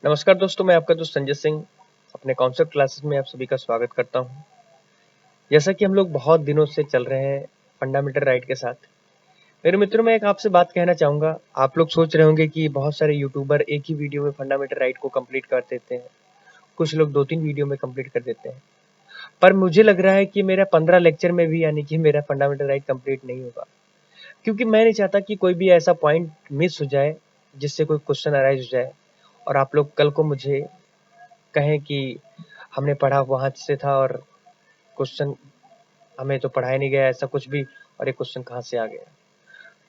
नमस्कार दोस्तों, मैं आपका दोस्त संजय सिंह अपने कॉन्सेप्ट क्लासेस में आप सभी का स्वागत करता हूं। जैसा कि हम लोग बहुत दिनों से चल रहे हैं फंडामेंटल राइट के साथ। मेरे मित्रों, मैं एक आपसे बात कहना चाहूँगा। आप लोग सोच रहे होंगे कि बहुत सारे यूट्यूबर एक ही वीडियो में फंडामेंटल राइट को कंप्लीट कर देते हैं, कुछ लोग 2-3 वीडियो में कंप्लीट कर देते हैं। पर मुझे लग रहा है कि मेरा 15 लेक्चर में भी यानी कि मेरा फंडामेंटल राइट कंप्लीट नहीं होगा, क्योंकि मैं नहीं चाहता कि कोई भी ऐसा पॉइंट मिस हो जाए जिससे कोई क्वेश्चन अराइज हो जाए और आप लोग कल को मुझे कहें कि हमने पढ़ा वहाँ से था और क्वेश्चन हमें तो पढ़ाया नहीं गया, ऐसा कुछ भी, और ये क्वेश्चन कहाँ से आ गया।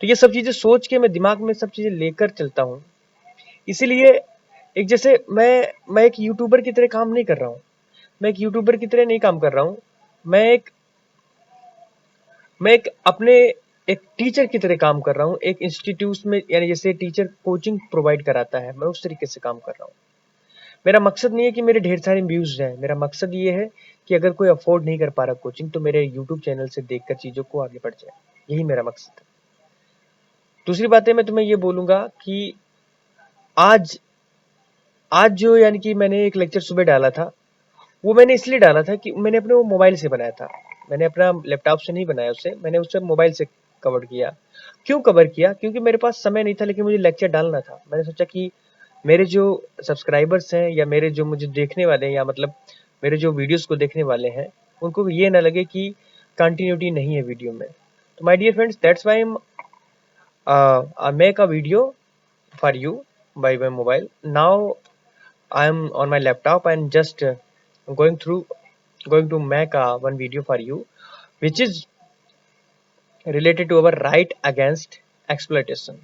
तो ये सब चीजें सोच के मैं दिमाग में सब चीजें लेकर चलता हूँ। इसीलिए एक जैसे मैं एक यूट्यूबर की तरह काम नहीं कर रहा हूँ। मैं एक यूट्यूबर की तरह नहीं काम कर रहा हूँ। मैं एक मैं एक अपने एक टीचर की तरह काम कर रहा हूँ। एक इंस्टीट्यूट में, यानी जैसे टीचर कोचिंग प्रोवाइड कराता है, मैं उस तरीके से काम कर रहा हूँ। मेरा मकसद नहीं है कि मेरे ढेर सारे व्यूज जाएं। मेरा मकसद ये है कि अगर कोई अफोर्ड नहीं कर पा रहा कोचिंग, तो मेरे यूट्यूब चैनल से देखकर चीजों को आगे बढ़ जाए। यही मेरा मकसद है। दूसरी बात है, मैं तुम्हें ये बोलूंगा कि आज आज जो यानी कि मैंने एक लेक्चर सुबह डाला था, वो मैंने इसलिए डाला था कि मैंने अपने वो मोबाइल से बनाया था। मैंने अपना लैपटॉप से नहीं बनाया उसे, मैंने उसे मोबाइल से कवर किया। क्यों कवर किया? क्योंकि मेरे पास समय नहीं था, लेकिन मुझे लेक्चर डालना था। मैंने सोचा कि मेरे जो सब्सक्राइबर्स हैं या मेरे जो मुझे देखने वाले हैं, या मतलब मेरे जो वीडियोस को देखने वाले हैं, उनको ये ना लगे कि कंटिन्यूटी नहीं है वीडियो में। तो my dear friends, that's why I make a video for you by my mobile. Now I am on my laptop and just going through going to make one video for you, which is related to our right against exploitation.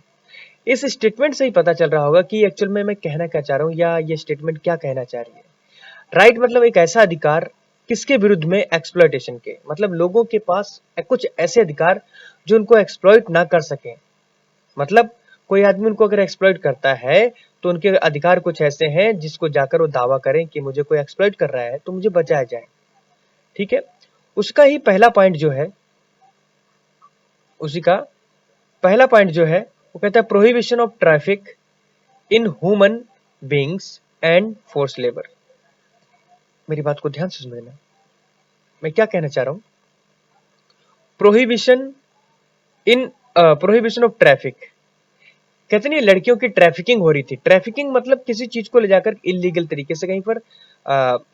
इस statement से ही पता चल रहा होगा कि actual में मैं कहना क्या चाह रहा हूँ, या ये स्टेटमेंट क्या कहना चाह रही है। राइट मतलब एक ऐसा अधिकार, किसके विरुद्ध में? एक्सप्लॉयटेशन के। मतलब लोगों के पास कुछ ऐसे अधिकार जो उनको एक्सप्लॉइट ना कर सकें। मतलब कोई आदमी उनको अगर एक्सप्लॉइट करता है, तो उनके अधिकार कुछ ऐसे हैं जिसको जाकर वो दावा करें कि मुझे कोई एक्सप्लॉइट कर रहा है तो मुझे बचाया जाए। ठीक है। उसका ही पहला पॉइंट जो है, उसी का पहला पॉइंट जो है, वो कहता है prohibition of traffic in human beings and force labour. मेरी बात को ध्यान से समझना, मैं क्या कहना चाह रहा हूं। Prohibition in prohibition of traffic, कहते नहीं लड़कियों की ट्रैफिकिंग हो रही थी। ट्रैफिकिंग मतलब किसी चीज को ले जाकर इलीगल तरीके से कहीं पर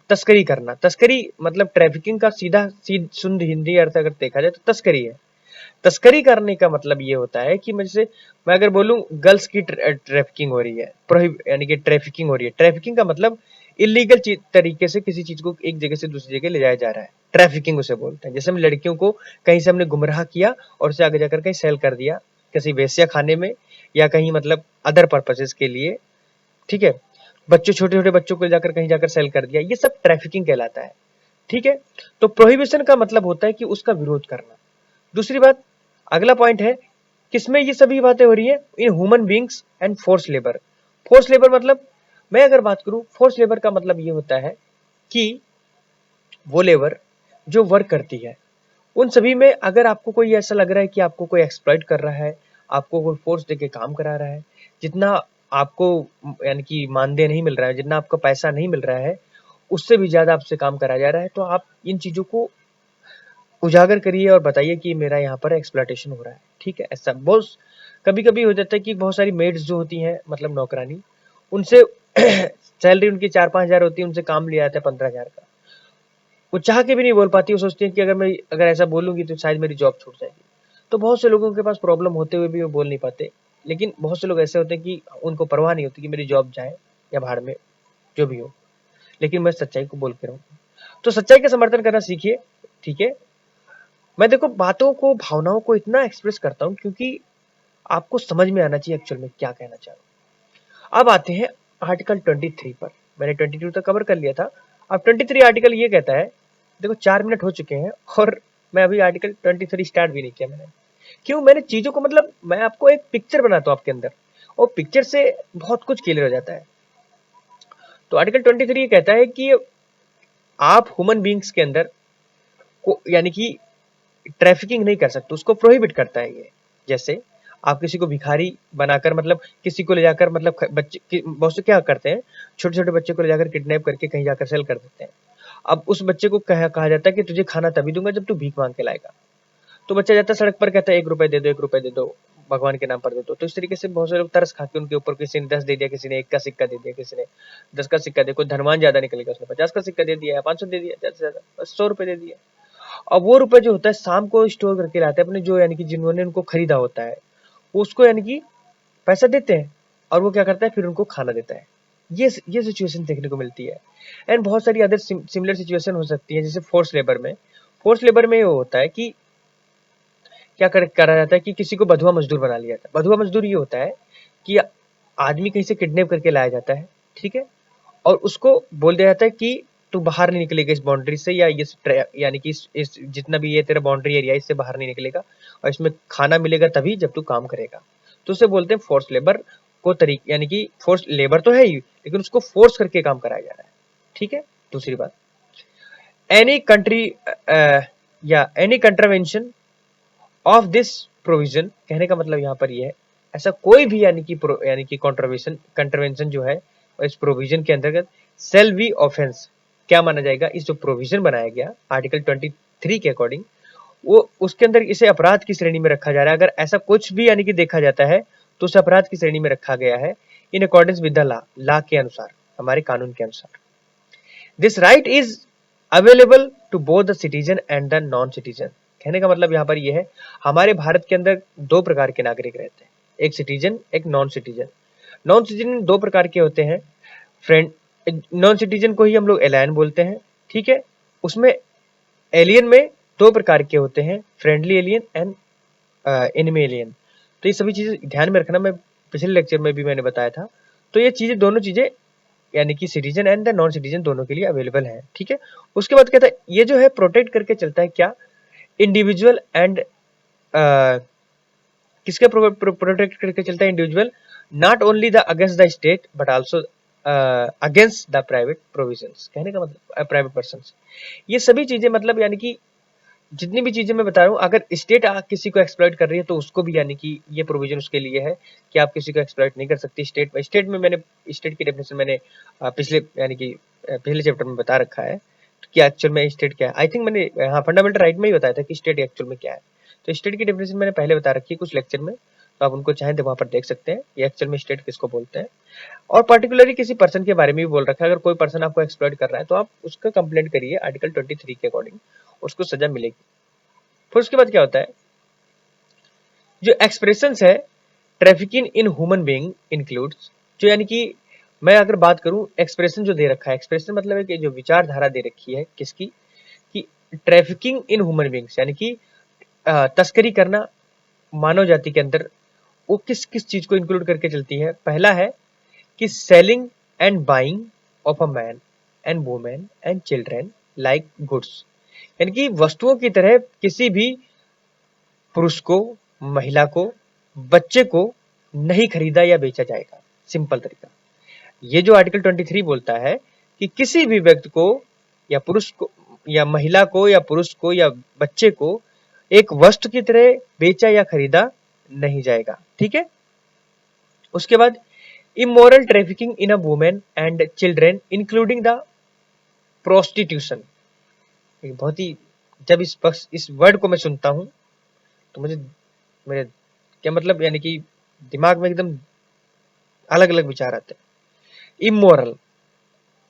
तस्करी करना। तस्करी मतलब ट्रैफिकिंग का सीधा शुद्ध हिंदी अर्थ अगर देखा जाए तो तस्करी है। तस्करी करने का मतलब ये होता है कि मैं अगर बोलूं गर्ल्स की ट्रैफिकिंग हो रही है, यानी कि ट्रैफिकिंग हो रही है। ट्रैफिकिंग का मतलब इलीगल तरीके से किसी चीज को एक जगह से दूसरी जगह ले जाया जा रहा है, ट्रैफिकिंग उसे बोलते हैं। जैसे हम लड़कियों को कहीं से हमने गुमराह किया और उसे आगे जाकर कहीं सेल कर दिया, किसी वेश्या खाने में या कहीं मतलब अदर पर्पसेस के लिए। ठीक है। बच्चों, छोटे छोटे बच्चों को जाकर कहीं जाकर सेल कर दिया, ये सब ट्रैफिकिंग कहलाता है। ठीक है। तो प्रोहिबिशन का मतलब होता है कि उसका विरोध करना। दूसरी बात, अगला पॉइंट है, किसमें ये सभी बातें हो रही है? In human beings and force labour. Force labour मतलब, मैं अगर बात करूं, फोर्स लेबर का मतलब ये होता है कि वो लेबर जो वर्क करती है, उन सभी में अगर आपको कोई ऐसा लग रहा है कि आपको कोई एक्सप्लॉइट कर रहा है, आपको कोई फोर्स देके काम करा रहा है, जितना आपको यानी कि मानदेय नहीं मिल रहा है, जितना आपको पैसा नहीं मिल रहा है, उससे भी ज्यादा आपसे काम कराया जा रहा है, तो आप इन चीजों को उजागर करिए और बताइए कि मेरा यहाँ पर एक्सप्लॉइटेशन हो रहा है। ठीक है। ऐसा बहुत कभी कभी हो जाता है कि बहुत सारी मेड्स जो होती हैं, मतलब नौकरानी, उनसे सैलरी उनकी 4-5 हजार होती है, उनसे काम लिया जाता है 15 हजार का। वो चाह के भी नहीं बोल पाती। वो सोचती है कि अगर ऐसा बोलूंगी तो शायद मेरी जॉब छूट जाएगी। तो बहुत से लोगों के पास प्रॉब्लम होते हुए भी वो बोल नहीं पाते। लेकिन बहुत से लोग ऐसे होते हैं कि उनको परवाह नहीं होती कि मेरी जॉब जाए या भाड़ में, जो भी हो, लेकिन मैं सच्चाई को बोल के रहूं। तो सच्चाई का समर्थन करना सीखिए। ठीक है। मैं देखो बातों को, भावनाओं को इतना एक्सप्रेस करता हूं क्योंकि आपको समझ में आना चाहिए एक्चुअल में क्या कहना चाह रहा हूं। अब आते हैं आर्टिकल 23 पर। मैंने 22 तक कवर कर लिया था। अब 23 आर्टिकल ये कहता है, देखो 4 मिनट हो चुके हैं और मैं अभी आर्टिकल 23 स्टार्ट भी नहीं किया मैंने। क्यों? मैंने चीजों को, मतलब मैं आपको एक पिक्चर बनाता हूं आपके अंदर, और पिक्चर से बहुत कुछ क्लियर हो जाता है। तो आर्टिकल 23 ये कहता है कि आप ह्यूमन बींग्स के अंदर को यानी कि ट्रैफिकिंग नहीं कर सकते, उसको प्रोहिबिट करता है ये। जैसे आप किसी को भिखारी बनाकर मतलब किसी को ले जाकर मतलब बच्चे बहुत से क्या करते हैं, छोटे छोटे बच्चे को ले जाकर किडनैप करके कहीं जाकर सेल कर देते हैं। अब उस बच्चे को कहा जाता है कि तुझे खाना तभी दूंगा जब तू भीख मांग के लाएगा। तो बच्चा जाता है सड़क पर, कहता है 1 रुपए दे दो, 1 रुपए दे दो, भगवान के नाम पर दे दो। तो इस तरीके से बहुत सारे लोग तरस खा के उनके ऊपर, किसी ने 10 दे दिया, किसी ने 1 का सिक्का दे दिया, किसी ने 10 का सिक्का दे, कोई धनवान ज्यादा निकलेगा, उसने 50 का सिक्का दे दिया, 500 दे दिया, ज्यादा से ज्यादा बस 100 रुपए दे दिया। अब वो रुपए जो होता है शाम को स्टोर करके लाते हैं अपने, जो यानी कि जिन्होंने उनको खरीदा होता है वो उसको यानी कि पैसा देते हैं, और वो क्या करता है फिर उनको खाना देता है। ये सिचुएशन देखने को मिलती है। एंड बहुत सारी अदर सिमिलर सिचुएशन हो सकती है, जैसे फोर्स लेबर में। फोर्स लेबर में ये होता है कि क्या करा जाता है कि किसी को बधुआ मजदूर बना लिया जाता है। बधुआ मजदूर ये होता है कि आदमी कहीं से किडनैप करके लाया जाता है, ठीक है, और उसको बोल दिया जाता है कि तू बाहर नहीं निकलेगा इस बाउंड्री से, या यानी कि इस जितना भी ये तेरा बाउंड्री एरिया, इससे बाहर नहीं निकलेगा, और इसमें खाना मिलेगा तभी जब तू काम करेगा। तो उसे बोलते हैं फोर्स लेबर को तरीके, यानी कि फोर्स लेबर तो है ही, लेकिन उसको फोर्स करके काम कराया जा रहा है, ठीक है। दूसरी बात, एनी कंट्री या any contravention of this provision, कहने का मतलब यहाँ पर ये है, ऐसा कोई भी यानी कि कंट्रवेंशन जो है इस प्रोविजन के अंतर्गत सेल बी ऑफेंस, क्या माना जाएगा, इस जो प्रोविजन बनाया गया आर्टिकल 23 के अकॉर्डिंग, वो उसके अंदर इसे अपराध की श्रेणी में रखा जा रहा है। अगर ऐसा कुछ भी यानी कि देखा जाता है तो उसे अपराध की श्रेणी में रखा गया है, in accordance with the law के अनुसार, हमारे कानून के अनुसार। This right is available to both the citizen and the non citizen. कहने का मतलब यहाँ पर यह है, हमारे भारत के अंदर 2 प्रकार के नागरिक रहते हैं, एक सिटीजन, एक नॉन सिटीजन। नॉन सिटीजन 2 प्रकार के होते हैं, फ्रेंड, नॉन सिटीजन को ही हम लोग एलियन बोलते हैं, ठीक है। उसमें एलियन में 2 प्रकार के होते हैं, friendly alien and enemy alien. तो ये सभी चीजें ध्यान में रखना, मैं पिछले लेक्चर में भी मैंने बताया था। तो ये चीजें, दोनों चीजें यानी कि citizen and the non citizen दोनों के लिए अवेलेबल है, ठीक है। उसके बाद कहता है ये जो है प्रोटेक्ट करके चलता है क्या, इंडिविजुअल एंड किसके प्रोटेक्ट करके चलता है, individual, not only the against the state but also against the private provisions. कहने का मतलब प्राइवेट पर्संस, ये सभी चीजें मतलब यानी कि जितनी भी चीजें मैं बता रहा हूँ, अगर स्टेट किसी को एक्सप्लॉइट कर रही है तो उसको भी यानी कि ये प्रोविजन उसके लिए है कि आप किसी को एक्सप्लॉइट नहीं कर सकती। स्टेट में मैंने स्टेट की डेफिनेशन मैंने पिछले यानी कि पिछले चैप्टर में बता रखा है, तो क्या एक्चुअल में स्टेट क्या है। आई थिंक मैंने हाँ फंडामेंटल राइट में ही बताया था कि स्टेट एक्चुअल में क्या है। तो स्टेट की डेफिनेशन मैंने पहले बता रखी है कुछ लेक्चर में, तो आप उनको चाहें तो वहां पर देख सकते हैं ये एक्चुअल में स्टेट किसको बोलते हैं। और पर्टिकुलरली किसी पर्सन के बारे में भी बोल रखा है, अगर कोई पर्सन आपको एक्सप्लॉइट कर रहा है तो आप उसका कंप्लेंट करिए आर्टिकल 23 के अकॉर्डिंग, उसको सजा मिलेगी। फिर उसके बाद क्या होता है, जो एक्सप्रेशंस है trafficking in human being includes, जो यानी कि मैं अगर बात करूं एक्सप्रेशन जो दे रखा है, एक्सप्रेशन मतलब है कि जो विचारधारा दे रखी है किसकी, कि ट्रैफिकिंग इन ह्यूमन बीइंग्स, यानी कि तस्करी करना मानव जाति के अंदर, वो किस किस चीज को इंक्लूड करके चलती है। पहला है कि selling and buying of a man and women and children like goods, यानी कि वस्तुओं की तरह किसी भी पुरुष को, महिला को, बच्चे को नहीं खरीदा या बेचा जाएगा। सिंपल तरीका, ये जो आर्टिकल 23 बोलता है कि किसी भी व्यक्ति को या पुरुष को या महिला को या पुरुष को या बच्चे को एक वस्तु की तरह बेचा या खरीदा नहीं जाएगा, ठीक है। उसके बाद immoral trafficking in a women and children including the prostitution. बहुत ही, जब इस वर्ड को मैं सुनता हूं तो मेरे क्या मतलब यानी कि दिमाग में एकदम अलग अलग विचार आते हैं। इमोरल,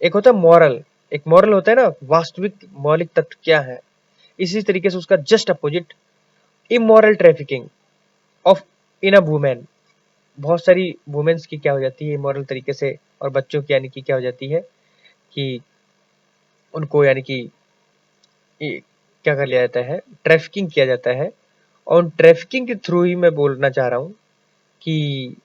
एक होता है मॉरल, एक मॉरल होता है ना, वास्तविक मौलिक तत्व क्या है, इसी तरीके से उसका just opposite immoral trafficking of in a women. बहुत सारी वुमेन्स की क्या हो जाती है इमोरल तरीके से, और बच्चों की यानी कि क्या हो जाती है कि उनको यानी कि क्या कर लिया जाता है, ट्रैफिकिंग किया जाता है। और ट्रैफिकिंग के थ्रू ही मैं बोलना चाह रहा हूँ कि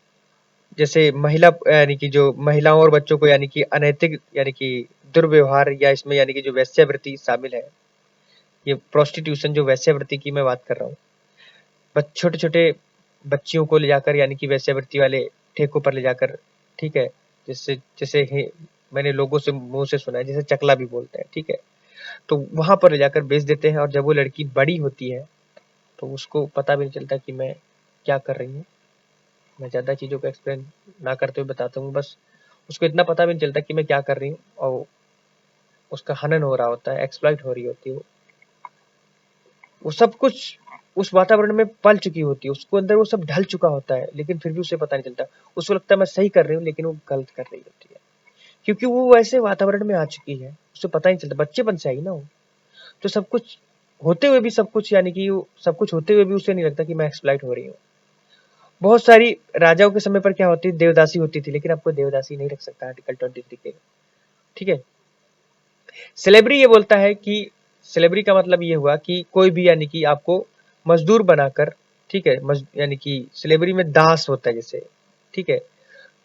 जैसे महिला यानी कि जो महिलाओं और बच्चों को यानी कि अनैतिक यानी कि दुर्व्यवहार, या इसमें यानी कि जो वेश्यावृत्ति शामिल है, ये प्रोस्टिट्यूशन जो वेश्यावृत्ति की मैं बात कर रहा हूँ, छोटे छोटे बच्चियों को ले जाकर यानी कि वेश्यावृत्ति वाले ठेकों पर ले जाकर, ठीक है, जिससे जैसे मैंने लोगों से मुंह से सुना है जैसे चकला भी बोलते हैं, ठीक है, तो वहां पर ले जाकर बेच देते हैं। और जब वो लड़की बड़ी होती है तो उसको पता भी नहीं चलता कि मैं क्या कर रही हूँ, मैं ज़्यादा चीज़ों को एक्सप्लेन ना करते हुए बताता हूँ, बस उसको इतना पता भी नहीं चलता कि मैं क्या कर रही हूँ, और उसका हनन हो रहा होता है, एक्सप्लॉइट हो रही होती है वो सब कुछ उस वातावरण में पल चुकी होती है, उसको अंदर वो सब ढल चुका होता है, लेकिन फिर भी उसे पता नहीं चलता। उसको लगता है मैं सही कर रही हूँ, लेकिन वो गलत कर रही होती है, क्योंकि वो वैसे वातावरण में आ चुकी है, उसे पता ही नहीं चलता। बच्चेपन से आई ना वो, तो सब कुछ होते हुए भी सब कुछ, यानी कि सब कुछ होते हुए भी उसे नहीं लगता कि मैं एक्सप्लॉइट हो रही हूँ। बहुत सारी राजाओं के समय पर क्या होती, देवदासी होती थी, लेकिन आपको देवदासी नहीं रख सकता आर्टिकल 23 के, ठीक है। स्लेवरी ये बोलता है कि स्लेवरी का मतलब ये हुआ कि कोई भी, यानी कि आपको मजदूर बनाकर, ठीक है, यानी कि स्लेवरी में दास होता है जैसे, ठीक है,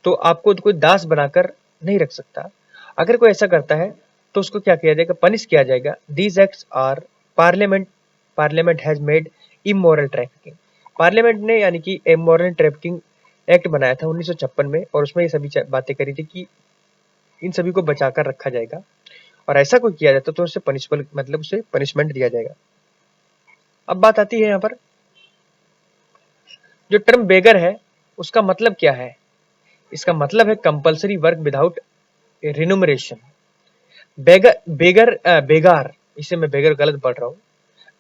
तो आपको कोई दास बनाकर नहीं रख सकता। अगर कोई ऐसा करता है तो उसको क्या किया जाएगा, पनिश किया जाएगा। These acts are parliament has made immoral trafficking. Parliament ने यानी कि इमोरल ट्रैफिकिंग एक्ट बनाया था 1956 में, और उसमें ये सभी बातें करी थी कि इन सभी को बचाकर रखा जाएगा, और ऐसा कोई किया जाता तो उसे पनिशबल, मतलब उसे पनिशमेंट दिया जाएगा। अब बात आती है यहाँ पर, जो टर्म बेगर है उसका मतलब क्या है। इसका मतलब है कंपल्सरी वर्क विदाउट रिन्यूमरेशन। बेगार, इसे मैं बेगर गलत पढ़ रहा हूँ।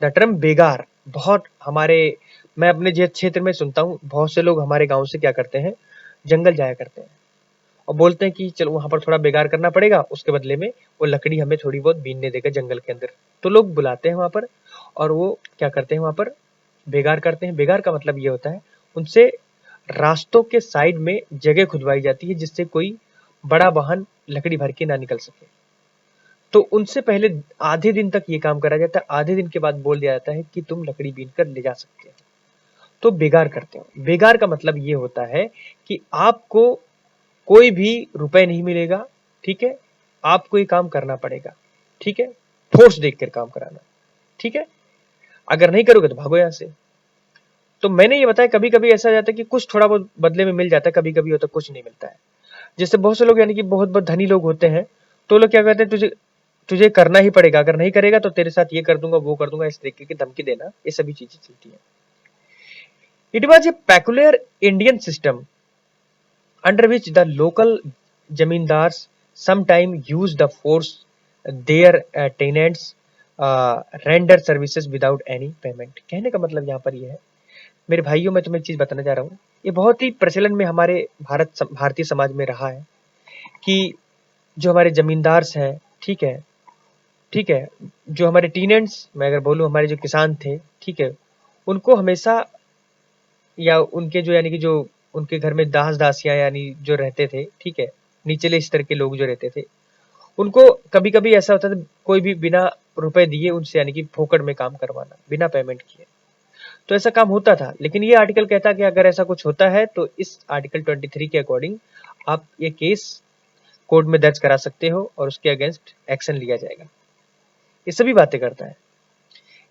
द टर्म बेगार बहुत हमारे, मैं अपने जिस क्षेत्र में सुनता हूँ, बहुत से लोग हमारे गांव से क्या करते हैं, जंगल जाया करते हैं और बोलते हैं कि चलो वहां पर थोड़ा बेगार करना पड़ेगा, उसके बदले में वो लकड़ी हमें थोड़ी बहुत बीनने देगा जंगल के अंदर। तो लोग बुलाते हैं वहां पर, और वो क्या करते हैं, वहां पर बेगार करते हैं। बेगार का मतलब ये होता है, उनसे रास्तों के साइड में जगह खुदवाई जाती है जिससे कोई बड़ा वाहन लकड़ी भर के ना निकल सके। तो उनसे पहले आधे दिन तक ये काम करा जाता है, आधे दिन के बाद बोल दिया जाता है कि तुम लकड़ी बीन कर ले जा सकते हो। तो बेगार करते हो। बेगार का मतलब ये होता है कि आपको कोई भी रुपए नहीं मिलेगा, ठीक है, आपको ये काम करना पड़ेगा, ठीक है, फोर्स देखकर काम कराना, ठीक है, अगर नहीं करोगे तो भागो यहाँ से। तो मैंने ये बताया, कभी कभी ऐसा जाता है कि कुछ थोड़ा बहुत बदले में मिल जाता है, कभी कभी होता है कुछ नहीं मिलता है। जैसे बहुत से लोग, यानी कि बहुत बहुत धनी लोग होते हैं, तो लोग क्या कहते हैं, तुझे तुझे करना ही पड़ेगा, अगर नहीं करेगा तो तेरे साथ ये कर दूंगा, वो कर दूंगा, इस तरीके की धमकी देना, ये सभी चीजें चलती है। It was a peculiar Indian system under which the local zamindars sometime use the force their tenants render services without any payment। कहने का मतलब यहाँ पर ये है, मेरे भाइयों, मैं तुम्हें एक चीज बताना चाह रहा हूँ, ये बहुत ही प्रचलन में हमारे भारतीय समाज में रहा है कि जो हमारे जमींदार हैं, ठीक है, ठीक है, जो हमारे टीनेंट्स, मैं अगर बोलूँ हमारे जो किसान थे, ठीक है, उनको हमेशा, या उनके जो, यानी कि जो उनके घर में दास दासियां यानी जो रहते थे, ठीक है, निचले स्तर के लोग जो रहते थे, उनको कभी कभी ऐसा होता था, कोई भी बिना रुपए दिए उनसे, यानी कि फोकट में काम करवाना, बिना पेमेंट किए। तो ऐसा काम होता था, लेकिन ये आर्टिकल कहता है कि अगर ऐसा कुछ होता है तो इस आर्टिकल 23 के अकॉर्डिंग आप ये केस कोर्ट में दर्ज करा सकते हो और उसके अगेंस्ट एक्शन लिया जाएगा। ये सभी बातें करता है।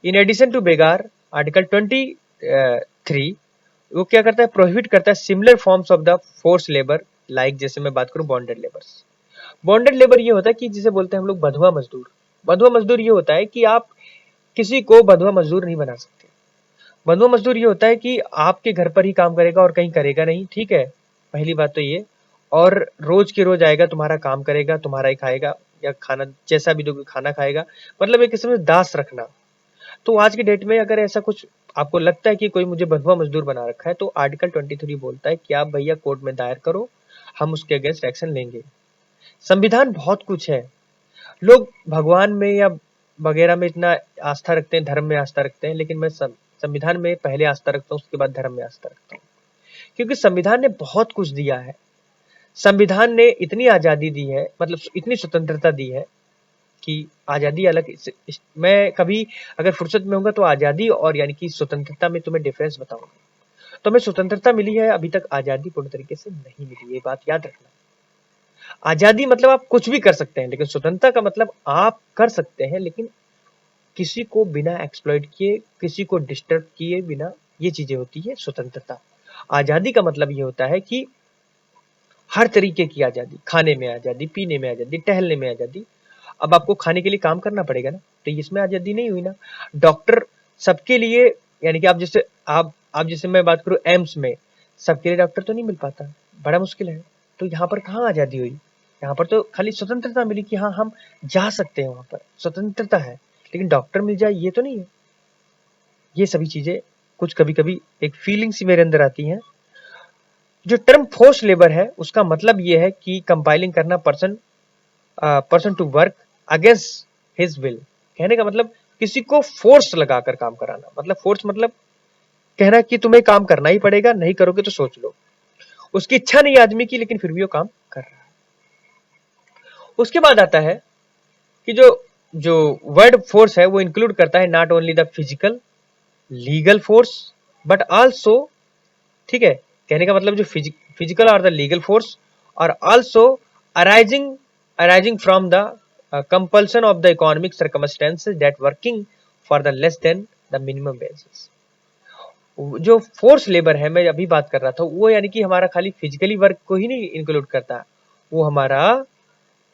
इन एडिशन टू बेगार, आर्टिकल 23 वो क्या करता है, प्रोहिबिट करता है similar forms of the force labour, like जैसे मैं बात करूं बॉन्डेड लेबर्स। बॉन्डेड लेबर ये होता है कि जिसे बोलते हैं हम लोग बंधुआ मजदूर। बंधुआ मजदूर ये होता है कि आप किसी को बंधुआ मजदूर नहीं बना सकते। बंधुआ मजदूर ये होता है कि आपके घर पर ही काम करेगा और कहीं करेगा नहीं, ठीक है, पहली बात तो ये, और रोज के रोज आएगा, तुम्हारा काम करेगा, तुम्हारा ही खाएगा, या खाना जैसा भी दोगे खाना खाएगा, मतलब एक किस्म से दास रखना। तो आज की डेट में अगर ऐसा कुछ आपको लगता है कि कोई मुझे बंधुआ मजदूर बना रखा है, तो आर्टिकल 23 बोलता है कि आप भैया कोर्ट में दायर करो, हम उसके अगेंस्ट एक्शन लेंगे। संविधान बहुत कुछ है। लोग भगवान में या वगैरह में इतना आस्था रखते हैं, धर्म में आस्था रखते हैं, लेकिन मैं संविधान में पहले आस्था रखता हूँ, उसके बाद धर्म में आस्था रखता हूँ, क्योंकि संविधान ने बहुत कुछ दिया है। संविधान ने इतनी आजादी दी है, मतलब इतनी स्वतंत्रता दी है कि आजादी अलग, मैं कभी अगर फुर्सत में होऊंगा तो आजादी और यानी कि स्वतंत्रता में तुम्हें डिफरेंस बताऊंगा। तो हमें स्वतंत्रता मिली है, अभी तक आजादी पूर्ण तरीके से नहीं मिली, ये बात याद रखना। आजादी मतलब आप कुछ भी कर सकते हैं, लेकिन स्वतंत्रता का मतलब आप कर सकते हैं, लेकिन किसी को बिना एक्सप्लॉइट किए, किसी को डिस्टर्ब किए बिना, ये चीजें होती है स्वतंत्रता। आजादी का मतलब ये होता है कि हर तरीके की आजादी, खाने में आजादी, पीने में आजादी, टहलने में आजादी। अब आपको खाने के लिए काम करना पड़ेगा ना, तो इसमें आजादी नहीं हुई ना। डॉक्टर सबके लिए, यानी कि आप जैसे मैं बात करूं एम्स में, सबके लिए डॉक्टर तो नहीं मिल पाता, बड़ा मुश्किल है। तो यहाँ पर कहाँ आज़ादी हुई? यहाँ पर तो खाली स्वतंत्रता मिली कि हाँ हम जा सकते हैं, वहाँ पर स्वतंत्रता है, लेकिन डॉक्टर मिल जाए ये तो नहीं है। ये सभी चीजें कुछ कभी कभी एक फीलिंग सी मेरे अंदर आती हैं। जो टर्म फोर्स लेबर है उसका मतलब ये है कि कंपाइलिंग करना person to work against his will. कहने का मतलब किसी को फोर्स लगाकर काम कराना, मतलब फोर्स मतलब कहना कि तुम्हें काम करना ही पड़ेगा, नहीं करोगे तो सोच लो। उसकी इच्छा नहीं आदमी की, लेकिन फिर भी वो काम कर रहा है। उसके बाद आता है कि जो जो वर्ड फोर्स है वो इंक्लूड करता है not only the physical legal force but also, ठीक है, कहने का मतलब जो फिजिकल और द लीगल फोर्स और also arising arising from the compulsion of the economic circumstances that working for the less than the minimum basis. जो force labour है मैं अभी बात कर रहा था, वो यानी कि हमारा खाली फिजिकली वर्क को ही नहीं इंक्लूड करता, वो हमारा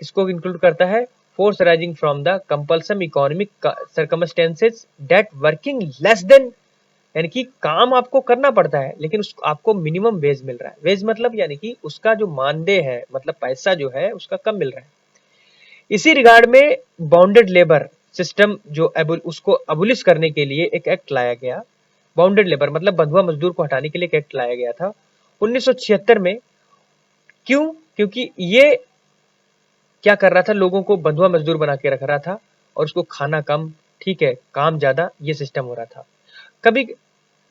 इसको इंक्लूड करता है force arising from the compulsion economic circumstances that working less than, यानी कि काम आपको करना पड़ता है लेकिन आपको मिनिमम वेज मिल रहा है। वेज मतलब यानी कि उसका जो मानदेय है, मतलब पैसा जो है उसका कम मिल रहा है। इसी रिगार्ड में बाउंडेड लेबर सिस्टम जो उसको अबुलिश करने के लिए एक एक्ट लाया गया। बाउंडेड लेबर मतलब बंधुआ मजदूर को हटाने के लिए एक एक्ट लाया गया था 1976 में। क्यों? क्योंकि ये क्या कर रहा था, लोगों को बंधुआ मजदूर बना के रख रहा था और उसको खाना कम, ठीक है, काम ज्यादा, ये सिस्टम हो रहा था। कभी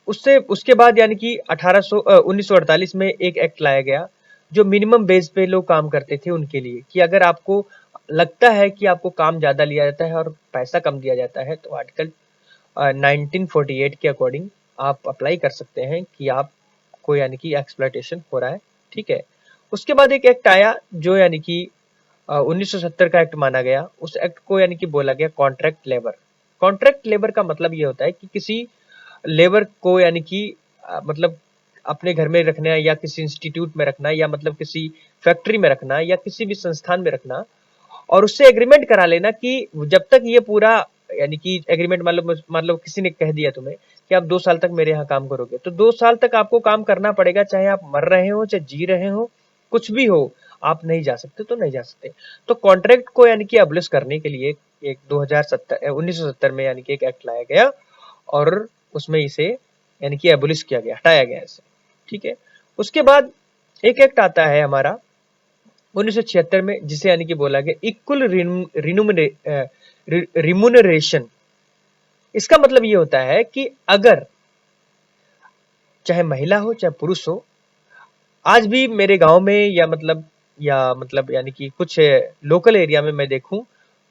उससे उसके बाद यानी कि 1948 में एक एक्ट लाया गया जो मिनिमम बेस पे लोग काम करते थे उनके लिए, कि अगर आपको लगता है कि आपको काम ज्यादा लिया जाता है और पैसा कम दिया जाता है तो आर्टिकल 1948 के अकॉर्डिंग आप अप्लाई कर सकते हैं कि आपको यानी कि एक्सप्लॉयटेशन हो रहा है, ठीक है। उसके बाद एक एक्ट आया जो यानी कि 1970 का एक्ट माना गया। उस एक्ट को यानी कि बोला गया कॉन्ट्रैक्ट लेबर। कॉन्ट्रैक्ट लेबर का मतलब ये होता है कि किसी लेबर को यानी कि मतलब अपने घर में रखना या किसी इंस्टीट्यूट में रखना या मतलब किसी फैक्ट्री में रखना या किसी भी संस्थान में रखना और उससे एग्रीमेंट करा लेना कि जब तक ये पूरा यानी कि एग्रीमेंट मतलब किसी ने कह दिया तुम्हें कि आप 2 साल तक मेरे यहाँ काम करोगे तो 2 साल तक आपको काम करना पड़ेगा, चाहे आप मर रहे हो चाहे जी रहे हो, कुछ भी हो, आप नहीं जा सकते तो नहीं जा सकते। तो कॉन्ट्रैक्ट को यानी कि अबलिश करने के लिए एक 1970 में यानी कि एक एक्ट लाया गया और उसमें इसे यानी कि एबोलिश किया गया, हटाया गया इसे, ठीक है। उसके बाद एक एक्ट आता है हमारा 1976 में जिसे यानी कि बोला गया इक्वल रिम्यूनरेशन। इसका मतलब ये होता है कि अगर चाहे महिला हो चाहे पुरुष हो, आज भी मेरे गांव में या मतलब यानी कि कुछ लोकल एरिया में मैं देखूं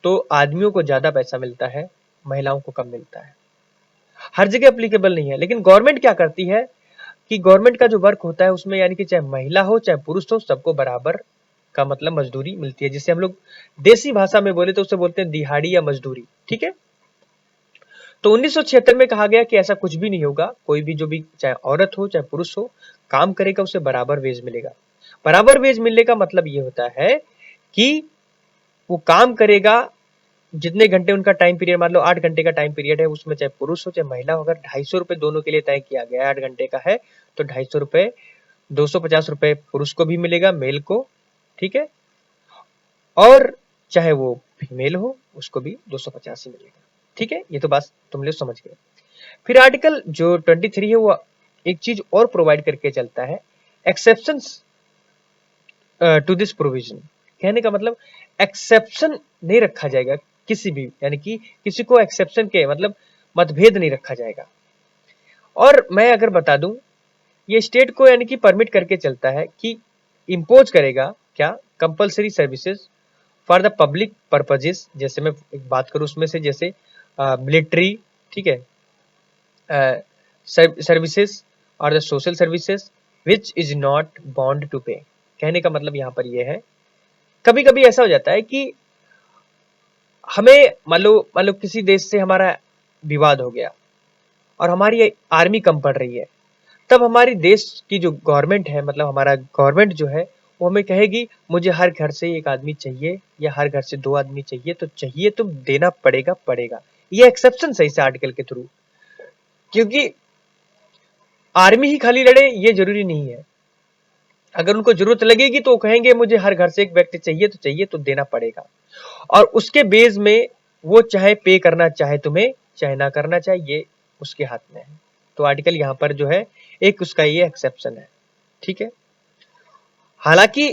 तो आदमियों को ज्यादा पैसा मिलता है, महिलाओं को कम मिलता है। हर जगह एप्लीकेबल नहीं है, लेकिन गवर्नमेंट क्या करती है कि गवर्नमेंट का जो वर्क होता है उसमें यानी कि चाहे महिला हो चाहे पुरुष हो सबको बराबर का मतलब मजदूरी मिलती है, जिसे हम लोग देसी भाषा में बोले तो उसे बोलते हैं दिहाड़ी या मजदूरी, ठीक है। तो 1976 में कहा गया कि ऐसा कुछ भी नहीं होगा, कोई भी जो भी चाहे औरत हो चाहे पुरुष हो काम करेगा उसे बराबर वेज मिलेगा। बराबर वेज मिलने का मतलब ये होता है कि वो काम करेगा जितने घंटे उनका टाइम पीरियड, मान लो 8 घंटे का टाइम पीरियड है, उसमें चाहे पुरुष हो चाहे महिला हो, अगर 250 रुपए दोनों के लिए तय किया गया है, 8 घंटे का है तो 250 रुपए, 250 रुपए पुरुष को भी मिलेगा, मेल को, ठीक है, और चाहे वो फीमेल हो उसको भी 250 ही मिलेगा, ठीक है। ये तो बात तुम लोग समझ गए। फिर आर्टिकल जो 23 है वो एक चीज और प्रोवाइड करके चलता है, एक्सेप्शंस टू दिस प्रोविजन। कहने का मतलब एक्सेप्शन नहीं रखा जाएगा किसी भी, यानी कि किसी को एक्सेप्शन के मतलब मतभेद नहीं रखा जाएगा। और मैं अगर बता दूं, ये स्टेट को यानी कि परमिट करके चलता है कि इम्पोज करेगा क्या, compulsory services for the public purposes. जैसे मैं एक बात करूं उसमें से, जैसे मिलिट्री, ठीक है, सर्विसेज और the social services which is not bound to pay. कहने का मतलब यहाँ पर यह है, कभी कभी ऐसा हो जाता है कि हमें मान लो किसी देश से हमारा विवाद हो गया और हमारी आर्मी कम पड़ रही है, तब हमारी देश की जो गवर्नमेंट है, मतलब हमारा गवर्नमेंट जो है वो हमें कहेगी मुझे हर घर से एक आदमी चाहिए या हर घर से 2 आदमी चाहिए, तो चाहिए तो देना पड़ेगा। ये एक्सेप्शन है इस आर्टिकल के थ्रू, क्योंकि आर्मी ही खाली लड़े ये जरूरी नहीं है। अगर उनको जरूरत लगेगी तो कहेंगे मुझे हर घर से एक व्यक्ति चाहिए, तो चाहिए तो देना पड़ेगा। और उसके बेस में वो चाहे पे करना चाहे तुम्हें, चाहे ना करना चाहे, ये उसके हाथ में है। तो आर्टिकल यहाँ पर जो है एक उसका ये एक्सेप्शन है, ठीक है। हालांकि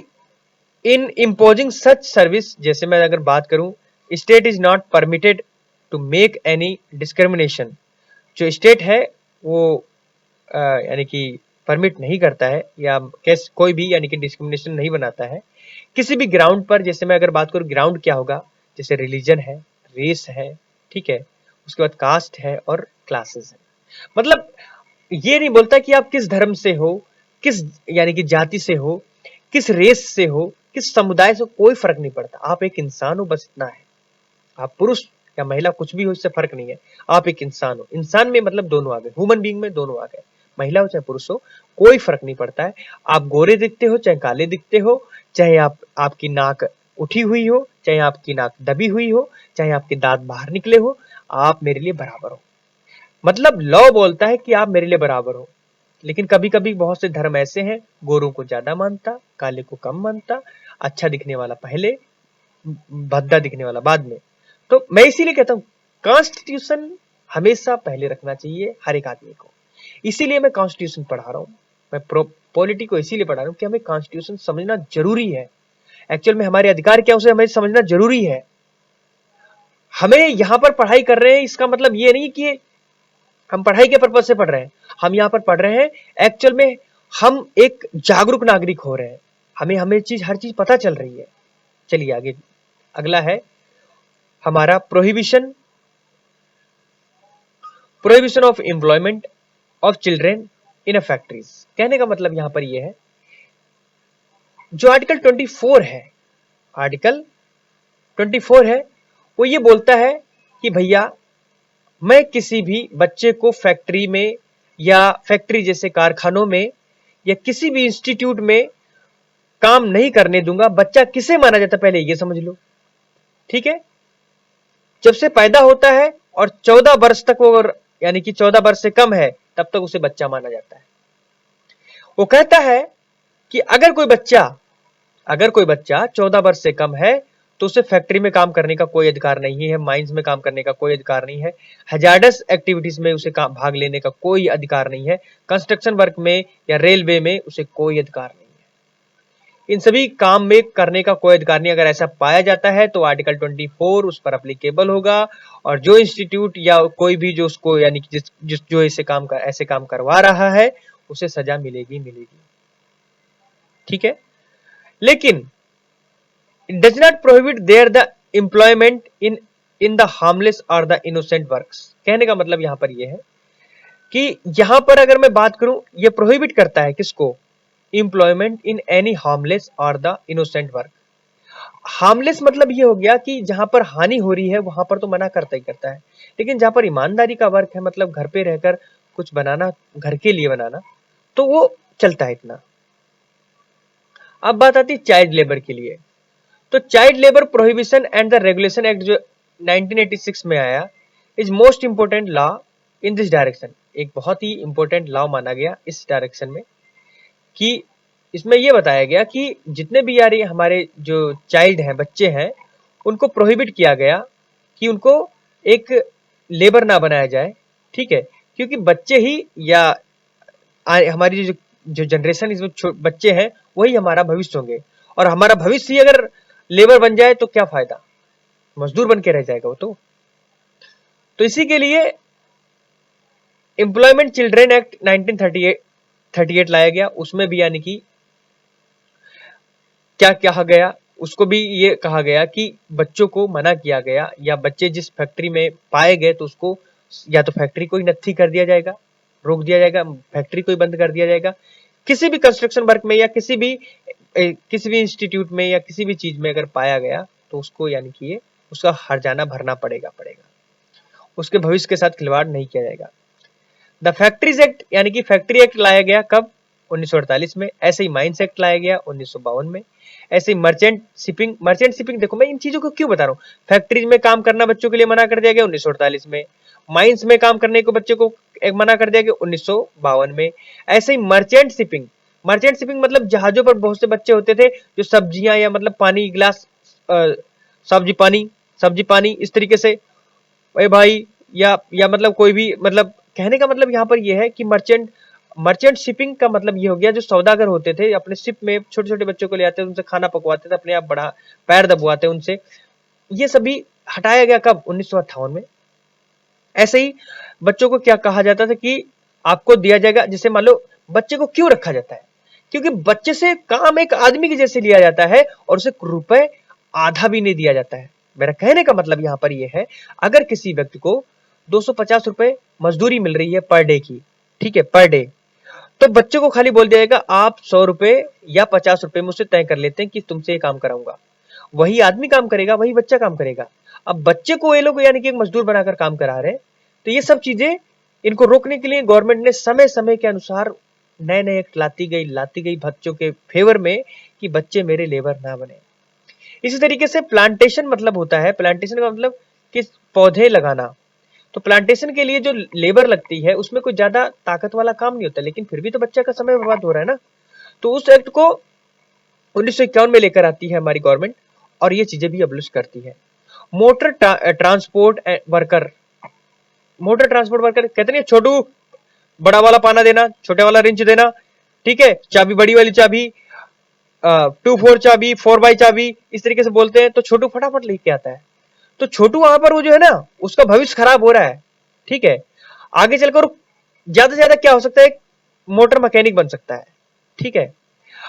इन इम्पोजिंग सच सर्विस, जैसे मैं अगर बात करूं, state is not permitted to make any discrimination. जो स्टेट है वो यानी कि परमिट नहीं करता है या कैसे कोई भी यानी कि डिस्क्रिमिनेशन नहीं बनाता है किसी भी ग्राउंड पर। जैसे मैं अगर बात करूं ग्राउंड क्या होगा, जैसे रिलीजन है, रेस है, ठीक है, उसके बाद कास्ट है और क्लासेस है। मतलब ये नहीं बोलता कि आप किस धर्म से हो, किस यानी कि जाति से हो, किस रेस से हो, किस समुदाय से, कोई फर्क नहीं पड़ता। आप एक इंसान हो, बस इतना है। आप पुरुष या महिला कुछ भी हो, इससे फर्क नहीं है। आप एक इंसान हो। इंसान में मतलब दोनों आ गए, ह्यूमन बीइंग में दोनों आ गए, महिला हो चाहे पुरुष हो, कोई फर्क नहीं पड़ता है। आप गोरे दिखते हो चाहे काले दिखते हो, चाहे आपकी नाक उठी हुई हो, चाहे आपकी नाक दबी हुई हो, चाहे आपके दांत बाहर निकले हो, आप मेरे लिए बराबर हो। मतलब लॉ बोलता है कि आप मेरे लिए बराबर हो। लेकिन कभी कभी बहुत से धर्म ऐसे हैं, गोरों को ज्यादा मानता, काले को कम मानता, अच्छा दिखने वाला पहले, भद्दा दिखने वाला बाद में। तो मैं इसीलिए कहता हूं कॉन्स्टिट्यूशन हमेशा पहले रखना चाहिए हर एक आदमी को। इसीलिए मैं कॉन्स्टिट्यूशन पढ़ा रहा हूं। मैं पॉलिटी को इसीलिए पढ़ा रहा हूं कि हमें कॉन्स्टिट्यूशन समझना जरूरी है। एक्चुअल में हमारे अधिकार क्या उसे हमें समझना जरूरी है। हमें यहां पर पढ़ाई कर रहे हैं, इसका मतलब ये नहीं कि हम पढ़ाई के पर्पज से पढ़ रहे हैं। हम यहाँ पर पढ़ रहे हैं एक्चुअल में हम एक जागरूक नागरिक हो रहे हैं। हमें हमें हर चीज पता चल रही है। चलिए आगे, अगला है हमारा prohibition prohibition of employment of children in a factories. कहने का मतलब यहां पर यह है, जो आर्टिकल 24 है, आर्टिकल 24 है, वो ये बोलता है कि भैया मैं किसी भी बच्चे को फैक्ट्री में या फैक्ट्री जैसे कारखानों में या किसी भी इंस्टीट्यूट में काम नहीं करने दूंगा। बच्चा किसे माना जाता है पहले ये समझ लो, ठीक है। जब से पैदा होता है और 14 वर्ष तक वो, यानी कि 14 वर्ष से कम है, तब तक उसे बच्चा माना जाता है। वो कहता है कि अगर कोई बच्चा 14 वर्ष से कम है तो उसे फैक्ट्री में काम करने का कोई अधिकार नहीं है, माइंस में काम करने का कोई अधिकार नहीं है, हजार्डस एक्टिविटीज में उसे भाग लेने का कोई अधिकार नहीं है, कंस्ट्रक्शन वर्क में या रेलवे में उसे कोई अधिकार नहीं है। इन सभी काम में करने का कोई अधिकार नहीं। अगर ऐसा पाया जाता है तो आर्टिकल 24 उस पर अप्लीकेबल होगा। और जो इंस्टीट्यूट या कोई भी जो उसको यानी कि जो ऐसे काम करवा रहा है उसे सजा मिलेगी मिलेगी, ठीक है। लेकिन it does not prohibit there the employment in the harmless or the innocent works। कहने का मतलब यहां पर यह है कि यहां पर अगर मैं बात करूं, ये प्रोहिबिट करता है किसको, एम्प्लॉयमेंट इन एनी हार्मलेस और द इनोसेंट वर्क। हार्मलेस मतलब ये हो गया कि जहां पर हानि हो रही है वहां पर तो मना करता ही करता है, लेकिन जहां पर ईमानदारी का वर्क है, मतलब घर पे रहकर कुछ बनाना, घर के लिए बनाना, तो वो चलता है इतना। अब बात आती है चाइल्ड लेबर के लिए। तो child labour prohibition and the regulation act जो 1986 में आया, is most important law in this direction. एक बहुत ही इंपॉर्टेंट लॉ माना गया इस डायरेक्शन में, कि इसमें यह बताया गया कि जितने भी यार हमारे जो चाइल्ड हैं, बच्चे हैं, उनको प्रोहिबिट किया गया कि उनको एक लेबर ना बनाया जाए, ठीक है। क्योंकि बच्चे ही या हमारी जो जनरेशन इसमें बच्चे हैं वही हमारा भविष्य होंगे। और हमारा भविष्य ही अगर लेबर बन जाए तो क्या फायदा, मजदूर बन के रह जाएगा वो तो इसी के लिए एम्प्लॉयमेंट चिल्ड्रेन एक्ट 1938 लाया गया। उसमें भी यानी कि क्या कहा गया, उसको भी ये कहा गया कि बच्चों को मना किया गया, या बच्चे जिस फैक्ट्री में पाए गए तो उसको या तो फैक्ट्री को ही नत्थी कर दिया जाएगा, रोक दिया जाएगा, फैक्ट्री को ही बंद कर दिया जाएगा। किसी भी कंस्ट्रक्शन वर्क में या किसी भी इंस्टीट्यूट में या किसी भी चीज में अगर पाया गया तो उसको यानी कि ये उसका हर्जाना भरना पड़ेगा, उसके भविष्य के साथ खिलवाड़ नहीं किया जाएगा। द फैक्ट्रीज एक्ट यानी कि फैक्ट्री एक्ट लाया गया कब, 1948 में। ऐसे ही माइंस एक्ट लाया गया 1952 में। ऐसे ही मर्चेंट शिपिंग देखो मैं इन चीजों को क्यों बता रहा हूँ। फैक्ट्रीज में काम करना बच्चों के लिए मना कर दिया गया 1948 में। माइंस में काम करने को बच्चों को एक मना कर दिया कि 1952 में। ऐसे ही मर्चेंट शिपिंग मतलब जहाजों पर बहुत से बच्चे होते थे जो सब्जियां या मतलब पानी गिलास, सब्जी पानी इस तरीके से, ए भाई, या मतलब कोई भी, मतलब कहने का मतलब यहाँ पर यह है कि मर्चेंट शिपिंग का मतलब ये हो गया, जो सौदागर होते थे अपने शिप में छोटे छोटे बच्चों को ले आते थे, उनसे खाना पकवाते थे, अपने आप बड़ा पैर दबवाते उनसे। ये सभी हटाया गया कब? 1958 में। ऐसे ही बच्चों को क्या कहा जाता था कि आपको दिया जाएगा, जैसे मान लो बच्चे को क्यों रखा जाता है, क्योंकि बच्चे से काम एक आदमी के जैसे लिया जाता है और उसे रुपए आधा भी नहीं दिया जाता है। मेरा कहने का मतलब यहां पर यह है, अगर किसी व्यक्ति को 250 रुपए मजदूरी मिल रही है पर डे की, ठीक है, पर डे, तो बच्चे को खाली बोल दिया जाएगा आप 100 रुपए या 50 रुपए मुझसे तय कर लेते हैं कि तुमसे ये काम कराऊंगा। वही आदमी काम करेगा, वही बच्चा काम करेगा। अब बच्चे को ये लोग यानी कि एक मजदूर बनाकर काम करा रहे हैं। तो ये सब चीजें, इनको रोकने के लिए गवर्नमेंट ने समय समय के अनुसार नए नए एक्ट लाती गई बच्चों के फेवर में, कि बच्चे मेरे लेबर ना बने। इसी तरीके से प्लांटेशन मतलब होता है, प्लांटेशन का मतलब कि पौधे लगाना। तो प्लांटेशन के लिए जो लेबर लगती है उसमें कोई ज्यादा ताकत वाला काम नहीं होता, लेकिन फिर भी तो बच्चा का समय बर्बाद हो रहा है ना। तो उस एक्ट को 1951 में लेकर आती है हमारी गवर्नमेंट, और ये चीजें भी अबलिश करती है। Motor transport worker, motor transport worker कहते नहीं, छोटू बड़ा वाला पाना देना, छोटे वाला रिंच देना, ठीक है, चाबी बड़ी वाली चाबी, 2-4 चाबी, 4x चाबी, इस तरीके से बोलते हैं। तो छोटू फटाफट लेके आता है। तो छोटू वहां पर वो जो है ना, उसका भविष्य खराब हो रहा है, ठीक है। आगे चलकर ज्यादा से ज्यादा क्या हो सकता है, मोटर मैकेनिक बन सकता है, ठीक है।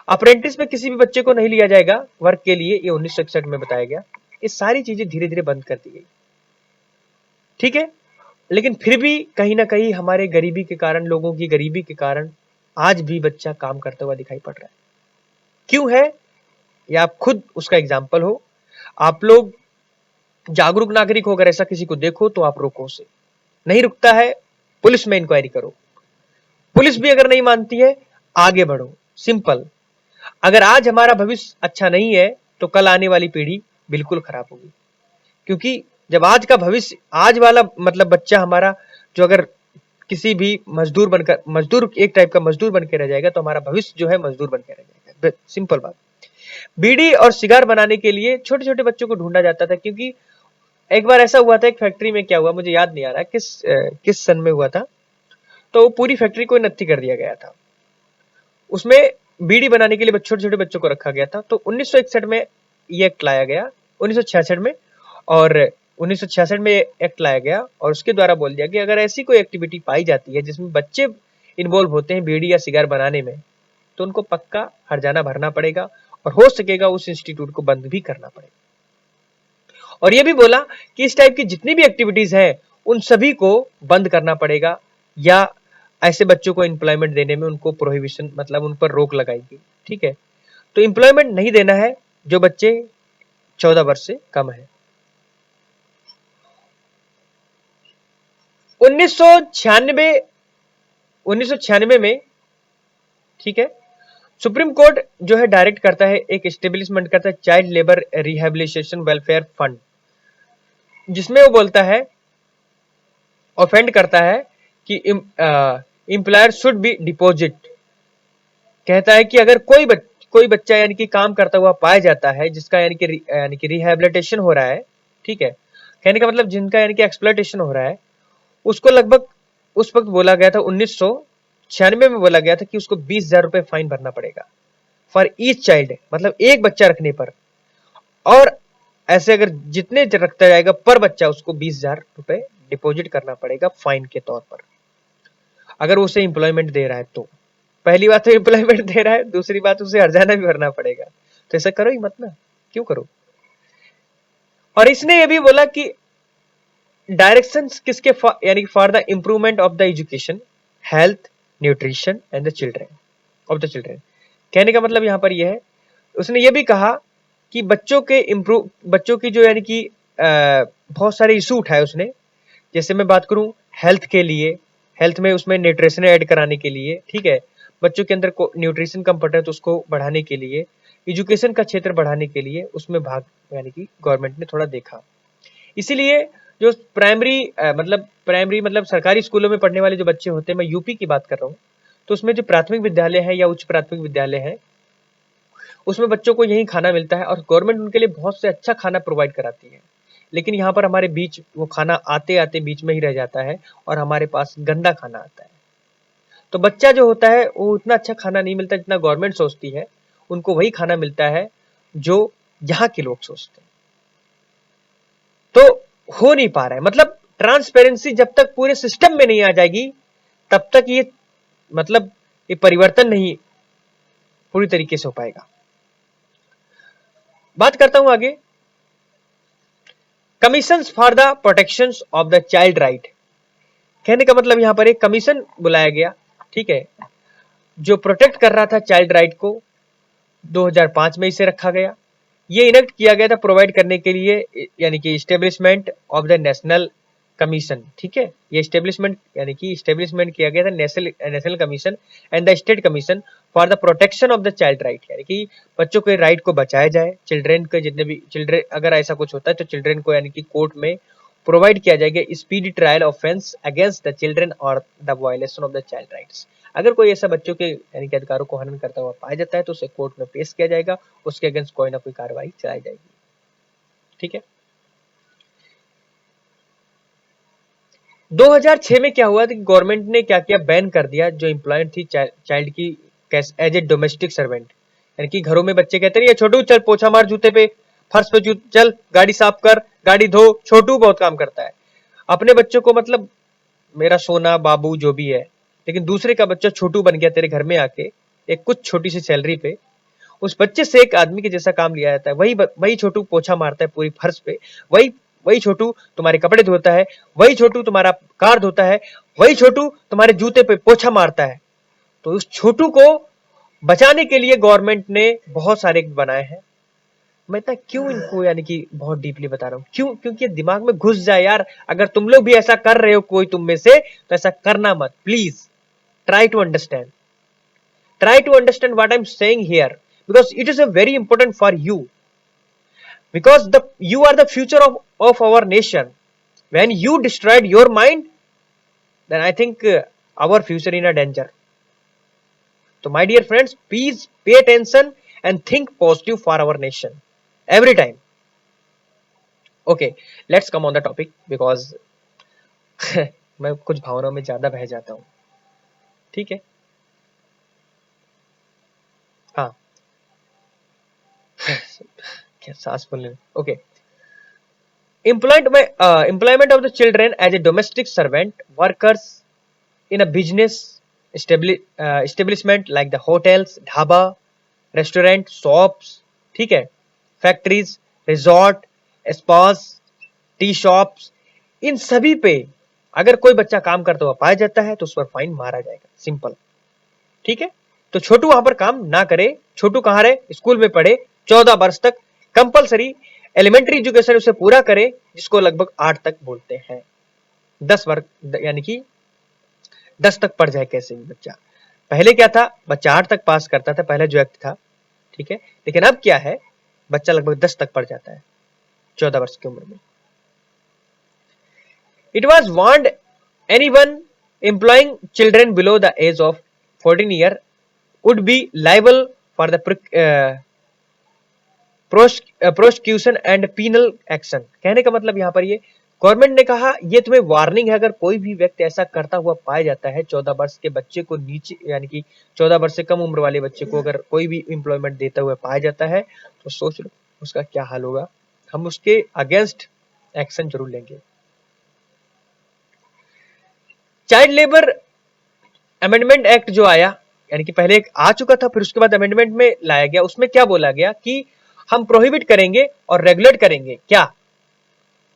अप्रेंटिस में किसी भी बच्चे को नहीं लिया जाएगा वर्क के लिए, ये 1961 में बताया गया। ये सारी चीजें धीरे धीरे बंद कर दी गई, ठीक है। लेकिन फिर भी कहीं ना कहीं हमारे गरीबी के कारण, लोगों की गरीबी के कारण, आज भी बच्चा काम करता हुआ दिखाई पड़ रहा है। क्यों है? या आप खुद उसका एग्जाम्पल हो। आप लोग जागरूक नागरिक हो, अगर ऐसा किसी को देखो तो आप रोको उसे। नहीं रुकता है, पुलिस में इंक्वायरी करो। पुलिस भी अगर नहीं मानती है, आगे बढ़ो, सिंपल। अगर आज हमारा भविष्य अच्छा नहीं है तो कल आने वाली पीढ़ी बिल्कुल खराब होगी। क्योंकि जब आज का भविष्य, आज वाला मतलब बच्चा हमारा, जो अगर किसी भी मजदूर एक टाइप का मजदूर बन के रह जाएगा, तो हमारा भविष्य जो है मजदूर बन के रह जाएगा। सिंपल बात। बीड़ी और सिगार बनाने के लिए छोटे छोटे बच्चों को ढूंढा जाता था, क्योंकि एक बार ऐसा हुआ था, एक फैक्ट्री में क्या हुआ मुझे याद नहीं आ रहा किस सन में हुआ था। तो पूरी फैक्ट्री को नत्थी कर दिया गया था। उसमें बीड़ी बनाने के लिए छोटे छोटे बच्चों को रखा गया था। तो 1961 में ये एक्ट लाया गया, 1966 में, और 1966 में एक्ट लाया गया, और उसके द्वारा बोल दिया कि अगर ऐसी कोई एक्टिविटी पाई जाती है जिसमें बच्चे इन्वॉल्व होते हैं बीड़ी या सिगार बनाने में, तो उनको पक्का हर्जाना भरना पड़ेगा, और हो सकेगा उस इंस्टीट्यूट को बंद भी करना पड़ेगा। और ये भी बोला कि इस टाइप की जितनी भी एक्टिविटीज हैं उन सभी को बंद करना पड़ेगा, या ऐसे बच्चों को एम्प्लॉयमेंट देने में उनको प्रोहिबिशन, मतलब उन पर रोक लगाएगी, ठीक है। तो एम्प्लॉयमेंट नहीं देना है जो बच्चे 14 वर्ष से कम है। 1996 में, ठीक है, सुप्रीम कोर्ट जो है डायरेक्ट करता है, एक एस्टेब्लिशमेंट करता है child labour rehabilitation welfare fund, जिसमें वो बोलता है, ऑफेंड करता है कि एम्प्लॉयर शुड बी डिपॉजिट। कहता है कि अगर कोई बच्चा यानी कि काम करता हुआ पाया जाता है, जिसका यानी कि रिहेबिलिटेशन हो रहा है, ठीक है, कहने का मतलब जिनका यानी कि एक्सप्लॉयटेशन हो रहा है, उसको लगभग उस वक्त बोला गया था 1996 में बोला गया था कि उसको 20,000 रुपए फाइन भरना पड़ेगा फॉर ईच चाइल्ड, मतलब एक बच्चा रखने पर। और ऐसे अगर जितने रखता जाएगा पर बच्चा, उसको 20,000 रुपए डिपॉजिट करना पड़ेगा फाइन के तौर पर, अगर उसे एम्प्लॉयमेंट दे रहा है तो। पहली बात तो एम्प्लॉयमेंट दे रहा है, दूसरी बात उसे हर्जाना भी भरना पड़ेगा। तो ऐसा करो ही मत ना, क्यों करो। और इसने ये भी बोला कि डायरेक्शंस किसके यानी for the improvement of the education, health, nutrition and the children. कहने का मतलब यहां पर यह है, उसने ये भी कहा कि बच्चों की जो यानी कि बहुत सारे इशू उठाए उसने। जैसे मैं बात करूं हेल्थ के लिए, हेल्थ में उसमें न्यूट्रिशन ऐड कराने के लिए, ठीक है, बच्चों के अंदर न्यूट्रिशन कम पड़ रहा है तो उसको बढ़ाने के लिए, एजुकेशन का क्षेत्र बढ़ाने के लिए उसमें भाग यानी कि गवर्नमेंट ने थोड़ा देखा। इसीलिए जो प्राइमरी मतलब सरकारी स्कूलों में पढ़ने वाले जो बच्चे होते हैं, मैं यूपी की बात कर रहा हूँ, तो उसमें जो प्राथमिक विद्यालय है या उच्च प्राथमिक विद्यालय है, उसमें बच्चों को यही खाना मिलता है और गवर्नमेंट उनके लिए बहुत से अच्छा खाना प्रोवाइड कराती है। लेकिन यहाँ पर हमारे बीच वो खाना आते आते बीच में ही रह जाता है और हमारे पास गंदा खाना आता है। तो बच्चा जो होता है वो उतना अच्छा खाना नहीं मिलता जितना गवर्नमेंट सोचती है, उनको वही खाना मिलता है जो यहाँ के लोग सोचते हैं। तो हो नहीं पा रहा है, मतलब ट्रांसपेरेंसी जब तक पूरे सिस्टम में नहीं आ जाएगी तब तक ये मतलब ये परिवर्तन नहीं पूरी तरीके से हो पाएगा। बात करता हूं आगे, commission for the protection of the child right. कहने का मतलब यहां पर एक कमीशन बुलाया गया, ठीक है, जो प्रोटेक्ट कर रहा था चाइल्ड राइट को। 2005 में इसे रखा गया। ये इनेक्ट किया गया था प्रोवाइड करने के लिए, यानी कि establishment of the national commission, ठीक है। ये इस्टेब्लिशमेंट किया गया था national commission and the state commission for the protection of the child right, यानी कि बच्चों के राइट को बचाया जाए। चिल्ड्रेन के जितने भी चिल्ड्रेन, अगर ऐसा कुछ होता है तो चिल्ड्रेन को यानी कि कोर्ट में प्रोवाइड किया जाएगा speedy trial offence against the children और the violation of the child rights. अगर कोई ऐसा बच्चों के यानी कि अधिकारों को हनन करता हुआ पाया जाता है तो उसे कोर्ट में पेश किया जाएगा, उसके अगेंस्ट कोई ना कोई कार्रवाई चलाई जाएगी, ठीक है। 2006 में क्या हुआ कि गवर्नमेंट ने क्या किया, बैन कर दिया जो एम्प्लॉयमेंट थी चाइल्ड की एज ए डोमेस्टिक सर्वेंट। यानी कि घरों में बच्चे कहते हैं छोटू चल पोछा मार जूते पे, फर्श पे चल, गाड़ी साफ कर, गाड़ी धो, छोटू बहुत काम करता है। अपने बच्चों को मतलब मेरा सोना बाबू जो भी है, लेकिन दूसरे का बच्चा छोटू बन गया तेरे घर में आके एक कुछ छोटी सी सैलरी पे, उस बच्चे से एक आदमी के जैसा काम लिया जाता है। वही छोटू पोछा मारता है पूरी फर्श पे, वही वही छोटू तुम्हारे कपड़े धोता है, वही छोटू तुम्हारा कार धोता है, वही छोटू तुम्हारे जूते पे पोछा मारता है। तो उस छोटू को बचाने के लिए गवर्नमेंट ने बहुत सारे बनाए हैं। मैं इतना क्यों इनको यानी कि बहुत डीपली बता रहा हूँ, क्यों? क्योंकि दिमाग में घुस जाए यार। अगर तुम लोग भी ऐसा कर रहे हो कोई तुम में से, तो ऐसा करना मत, please try to understand, try to understand what I'm saying here, because it is a very important for you, because you are the future of our nation. When you destroyed your mind, then I think our future in a danger. So my dear friends, please pay attention and think positive for our nation every time. Okay, let's come on the topic, because मैं कुछ भावनाओं में ज्यादा बह जाता हूँ, ठीक है। हाँ, क्या सांस फूलने। Okay, employment of the children as a domestic servant workers in a business establishment like the hotels, dhaba, restaurant, shops, ठीक है, फैक्ट्रीज, रिजॉर्ट, स्पास, टी शॉप्स, इन सभी पे अगर कोई बच्चा काम करता हुआ पाया जाता है तो उस पर फाइन मारा जाएगा, सिंपल, ठीक है। तो छोटू वहां पर काम ना करे। छोटू कहां रहे? स्कूल में पढ़े 14 वर्ष तक, कंपलसरी एलिमेंट्री एजुकेशन उसे पूरा करे, जिसको लगभग 8 तक बोलते हैं। 10 वर्ग यानी कि 10 तक पढ़ जाए कैसे भी बच्चा। पहले क्या था, बच्चा 8 तक पास करता था, पहले जो एक्ट था, ठीक है। लेकिन अब क्या है, बच्चा लगभग 10 तक पढ़ जाता है 14 वर्ष की उम्र में। It was warned anyone employing children below the age of 14 year would be liable for the prosecution and penal action। कहने का मतलब यहाँ पर ये गवर्नमेंट ने कहा, ये तुम्हें वार्निंग है, अगर कोई भी व्यक्ति ऐसा करता हुआ पाया जाता है 14 वर्ष के बच्चे को नीचे, यानी कि 14 वर्ष से कम उम्र वाले बच्चे को अगर कोई भी एम्प्लॉयमेंट देता हुआ पाया जाता है, तो सोच लो उसका क्या हाल होगा। हम उसके अगेंस्ट एक्शन जरूर लेंगे। चाइल्ड लेबर अमेंडमेंट एक्ट जो आया, यानी कि पहले एक आ चुका था, फिर उसके बाद अमेंडमेंट में लाया गया, उसमें क्या बोला गया कि हम प्रोहिबिट करेंगे और रेगुलेट करेंगे। क्या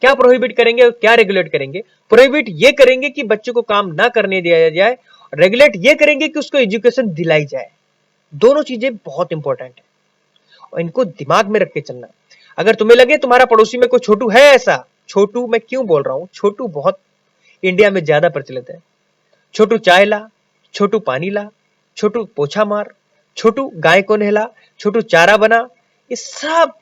क्या प्रोहिबिट करेंगे और क्या रेगुलेट करेंगे? प्रोहिबिट ये करेंगे कि बच्चे को काम ना करने दिया जाए, रेगुलेट ये करेंगे कि उसको एजुकेशन दिलाई जाए। दोनों चीजें बहुत इंपॉर्टेंट है और इनको दिमाग में रख के चलना। अगर तुम्हें लगे तुम्हारा पड़ोसी में कोई छोटू है, ऐसा छोटू मैं क्यों बोल रहा हूं, छोटू बहुत इंडिया में ज्यादा प्रचलित है। छोटू चाय ला, छोटू पानी ला, छोटू पोछा मार, छोटू गाय को नहला, छोटू चारा बना, ये सब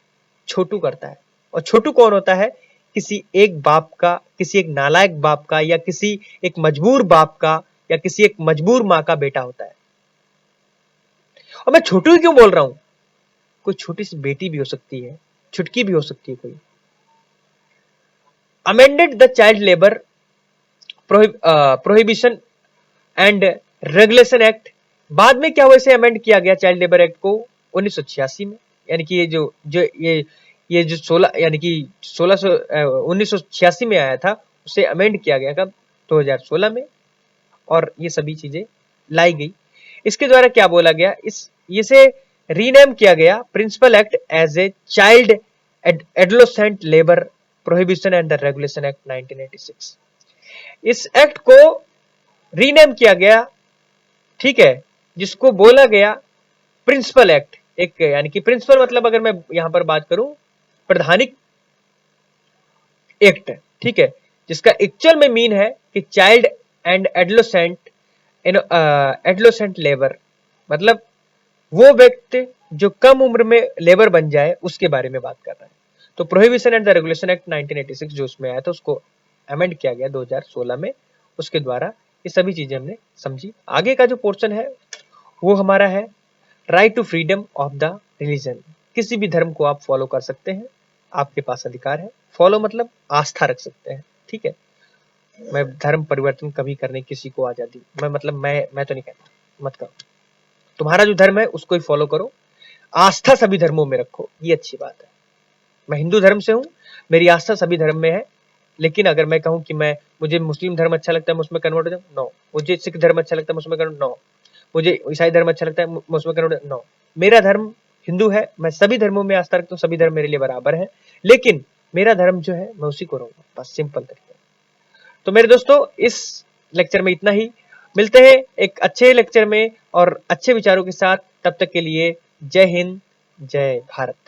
छोटू करता है। और छोटू कौन होता है? किसी एक बाप का, किसी एक नालायक बाप का, या किसी एक मजबूर बाप का, या किसी एक मजबूर मां का बेटा होता है। और मैं छोटू ही क्यों बोल रहा हूं, कोई छोटी सी बेटी भी हो सकती है, छुटकी भी हो सकती है कोई। Amended the child labour prohibition and regulation act. बाद में क्या हुआ, इसे अमेंड किया गया चाइल्ड लेबर एक्ट को 1986 में। यानी कि ये जो 16 यानी कि 1986 में आया था, उसे अमेंड किया गया कब, 2016 में। और ये सभी चीजें लाई गई। इसके द्वारा क्या बोला गया, इसे रीनेम किया गया principal act as a child adolescent labour prohibition and the regulation act 1986। इस एक्ट को रीनेम किया गया, ठीक है, जिसको बोला गया प्रिंसिपल एक्ट। एक यानी कि प्रिंसिपल मतलब अगर मैं यहां पर बात करूं, प्रधानिक एक्ट, ठीक है, जिसका एक्चुअल में मीन है कि चाइल्ड एंड एडोलेसेंट लेबर, मतलब वो व्यक्ति जो कम उम्र में लेबर बन जाए उसके बारे में बात कर रहा है। तो prohibition and the regulation act 1986 जो उसमें आया था, उसको अमेंड किया गया 2016 में। उसके द्वारा ये सभी चीजें हमने समझी। आगे का जो पोर्शन है वो हमारा है right to freedom of the religion. किसी भी धर्म को आप फॉलो कर सकते हैं, आपके पास अधिकार है। फॉलो मतलब आस्था रख सकते हैं, ठीक है। मैं धर्म परिवर्तन कभी करने किसी को आजादी, मैं तो नहीं कहता मत करो। तुम्हारा जो धर्म है उसको ही फॉलो करो, आस्था सभी धर्मों में रखो, ये अच्छी बात है। मैं हिंदू धर्म से हूं, मेरी आस्था सभी धर्म में है। लेकिन अगर मैं कहूं कि मुझे मुस्लिम धर्म अच्छा लगता है, मैं उसमें कन्वर्ट हो जाऊं, नो। मुझे सिख धर्म अच्छा लगता है, मैं उसमें कन्वर्ट, नो। मुझे ईसाई धर्म अच्छा लगता है, मैं उसमें कन्वर्ट, नो। मेरा धर्म हिंदू है, मैं सभी धर्मों में आस्था रखता हूँ, सभी धर्म मेरे लिए बराबर है। लेकिन मेरा धर्म जो है मैं उसी को रहूंगा, बस सिंपल तरीका। तो मेरे दोस्तों, इस लेक्चर में इतना ही। मिलते हैं एक अच्छे लेक्चर में और अच्छे विचारों के साथ। तब तक के लिए जय हिंद, जय भारत।